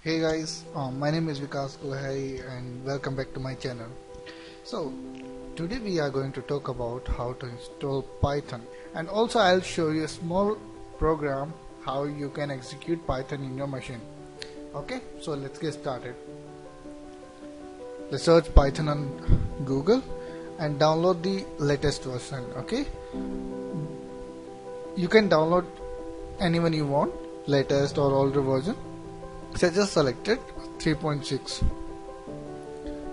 Hey guys, my name is Vikas Kohai and welcome back to my channel. So today we are going to talk about how to install Python, and also I'll show you a small program how you can execute Python in your machine. Okay, so let's get started. Let's search Python on Google and download the latest version. Okay, you can download anyone you want, latest or older version. So I just selected 3.6.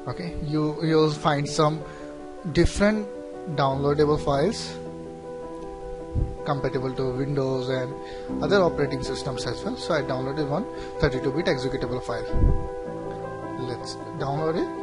Okay, you'll find some different downloadable files compatible to Windows and other operating systems as well. So I downloaded one 32-bit executable file. Let's download it.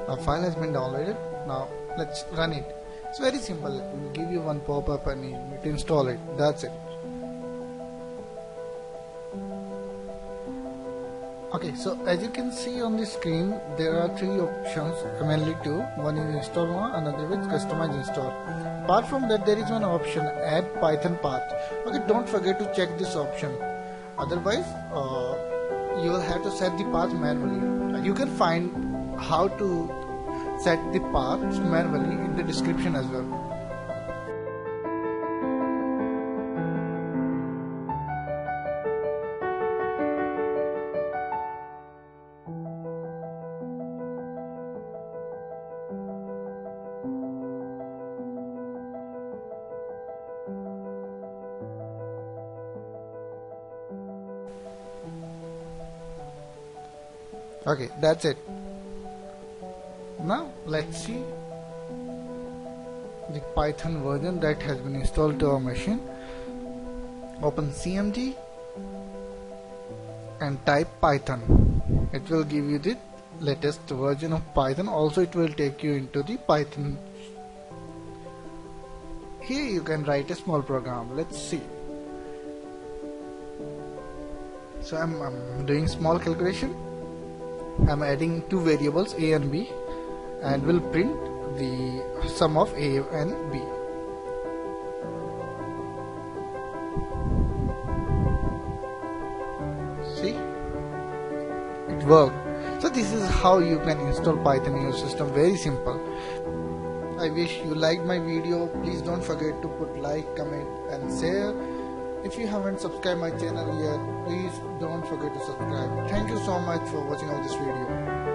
Our file has been downloaded. Now let's run it. It's very simple. It will give you one pop-up and you need to install it. That's it. Okay, so as you can see on the screen, there are three options, mainly two. One is install now, another is customize install. Apart from that, there is one option, add Python path. Okay, don't forget to check this option. Otherwise, you will have to set the path manually. You can find how to set the paths manually in the description as well. Okay, that's it. Now let's see the Python version that has been installed to our machine. Open CMD and type Python. It will give you the latest version of Python. Also it will take you into the Python. Here you can write a small program. Let's see. So I'm doing small calculation. I'm adding two variables a and b and will print the sum of a and b. See, it worked. So this is how you can install Python in your system. Very simple. I wish you liked my video. Please don't forget to put like, comment and share. If you haven't subscribed my channel yet, please don't forget to subscribe. Thank you so much for watching all this video.